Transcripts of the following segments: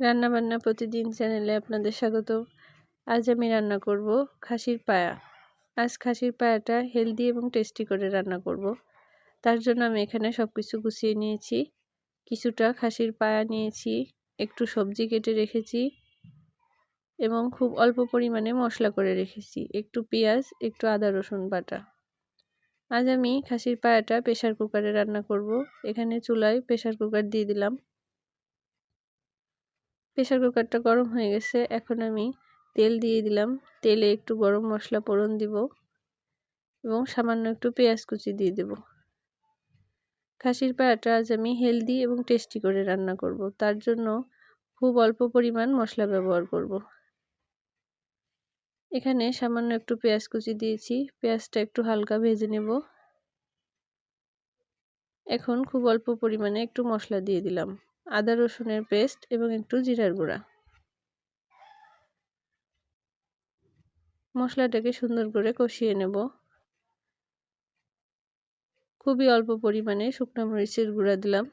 রান্নাবান্না প্রতিদিন চ্যানেলে আপনাদের স্বাগত। আজ আমি রান্না করব খাসির পায়া। আজ খাসির পায়াটা হেলদি এবং টেস্টি করে রান্না করব। তার জন্য আমি এখানে সব কিছু গুছিয়ে নিয়েছি। কিছুটা খাসির পায়া নিয়েছি, একটু সবজি কেটে রেখেছি এবং খুব অল্প পরিমাণে মশলা করে রেখেছি, একটু পেঁয়াজ, একটু আদা রসুন বাটা। আজ আমি খাসির পায়াটা প্রেসার কুকারে রান্না করব। এখানে চুলায় প্রেসার কুকার দিয়ে দিলাম। প্রেসার কুকারটা গরম হয়ে গেছে। এখন আমি তেল দিয়ে দিলাম। তেলে একটু গরম মশলা ফোড়ন দিব এবং সামান্য একটু পেঁয়াজ কুচি দিয়ে দেব। খাসির পায়াটা আজ আমি হেলদি এবং টেস্টি করে রান্না করব। তার জন্য খুব অল্প পরিমাণ মশলা ব্যবহার করব। এখানে সামান্য একটু পেঁয়াজ কুচি দিয়েছি। পেঁয়াজটা একটু হালকা ভেজে নেব। এখন খুব অল্প পরিমাণে একটু মশলা দিয়ে দিলাম, আদা রসুনের পেস্ট এবং একটু জিরার গুঁড়া। মশলাটাকে সুন্দর করে কষিয়ে নেব। খুবই অল্প পরিমাণে শুকনো মরিচের গুঁড়া দিলাম।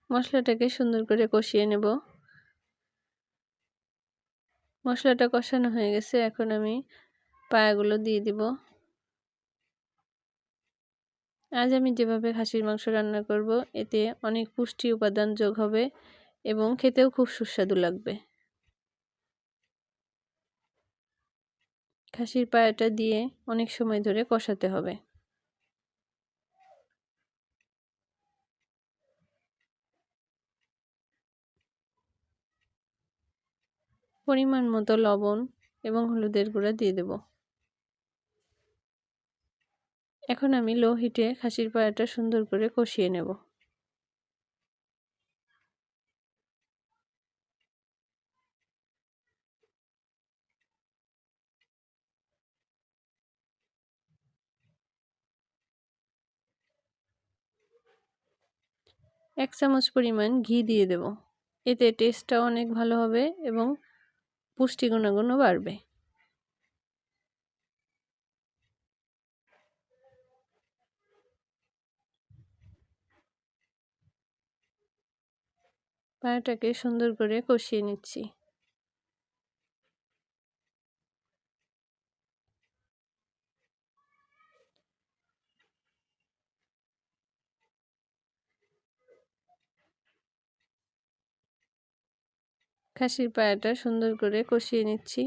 মশলাটাকে সুন্দর করে কষিয়ে নেব। মশলাটা কষানো হয়ে গেছে। এখন আমি পায়াগুলো দিয়ে দিব। আজ আমি যেভাবে খাসির মাংস রান্না করব, এতে অনেক পুষ্টি উপাদান যোগ হবে এবং খেতেও খুব সুস্বাদু লাগবে। খাসির পায়াটা দিয়ে অনেক সময় ধরে কষাতে হবে। পরিমাণ মতো লবণ এবং হলুদের গুঁড়া দিয়ে দেব। এখন আমি লো হিটে খাসির পায়াটা সুন্দর করে কষিয়ে নেব। এক চামচ পরিমাণ ঘি দিয়ে দেব। এতে টেস্টটা অনেক ভালো হবে এবং পুষ্টি গুণাগুণও বাড়বে। পায়াটাকে সুন্দর করে কষিয়ে নিচ্ছি। খাসির পায়াটা সুন্দর করে কষিয়ে নিচ্ছি।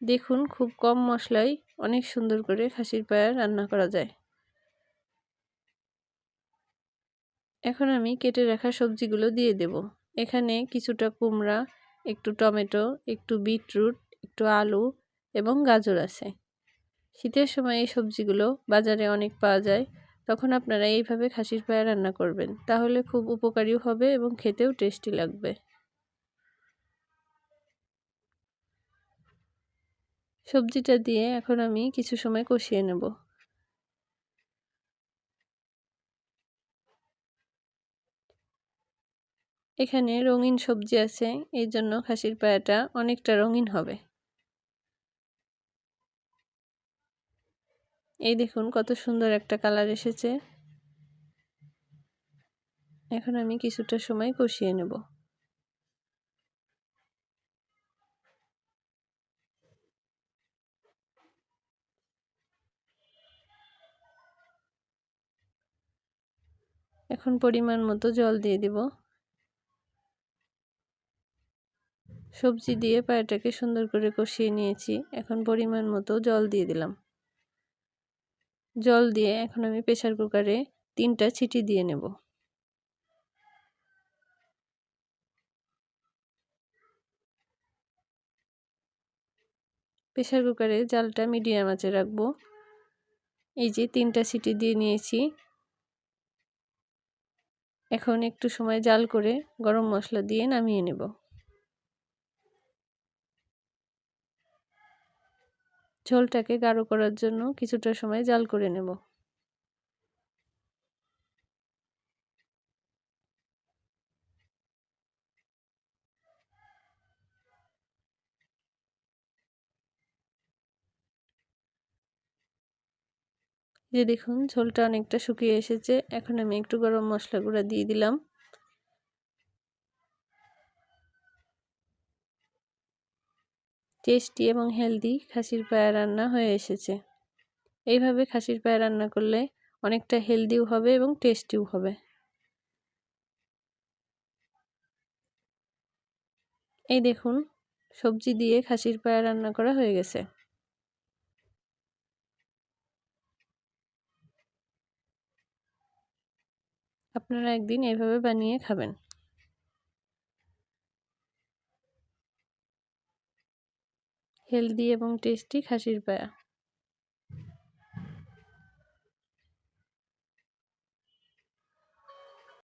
দেখুন, খুব কম মশলায় অনেক সুন্দর করে খাসির পায়া রান্না করা যায়। এখন আমি কেটে রাখা সবজিগুলো দিয়ে দেব। এখানে কিছুটা কুমড়া, একটু টমেটো, একটু বিটরুট, একটু আলু এবং গাজর আছে। শীতের সময় এই সবজিগুলো বাজারে অনেক পাওয়া যায়। তখন আপনারা এইভাবে খাসির পায়া রান্না করবেন, তাহলে খুব উপকারীও হবে এবং খেতেও টেস্টি লাগবে। সবজিটা দিয়ে এখন আমি কিছু সময় কষিয়ে নেব। এখানে রঙিন সবজি আছে, এই জন্য খাসির পায়াটা অনেকটা রঙিন হবে। এই দেখুন কত সুন্দর একটা কালার এসেছে। এখন আমি কিছুটা সময় কষিয়ে নেব। এখন পরিমাণ মতো জল দিয়ে দিব। সবজি দিয়ে পায়াটাকে সুন্দর করে কষিয়ে নিয়েছি। এখন পরিমাণ মতো জল দিয়ে দিলাম। জল দিয়ে এখন আমি প্রেসার কুকারে 3টা সিটি দিয়ে নেব। প্রেসার কুকারে জালটা মিডিয়াম আঁচে রাখবো। এই যে 3টা সিটি দিয়ে নিয়েছি। এখন একটু সময় জাল করে গরম মশলা দিয়ে নামিয়ে নেব। ঝোলটাকে গাঢ় করার জন্য কিছুটা সময় জাল করে নেব। যে দেখুন ঝোলটা অনেকটা শুকিয়ে এসেছে। এখন আমি একটু গরম মশলা গুঁড়া দিয়ে দিলাম। টেস্টি এবং হেলদি খাসির পায়া রান্না হয়ে এসেছে। এইভাবে খাসির পায়া রান্না করলে অনেকটা হেলদিও হবে এবং টেস্টিও হবে। এই দেখুন সবজি দিয়ে খাসির পায়া রান্না করা হয়ে গেছে। আপনারা একদিন এভাবে বানিয়ে খাবেন। হেলদি এবং টেস্টি খাসির পায়া।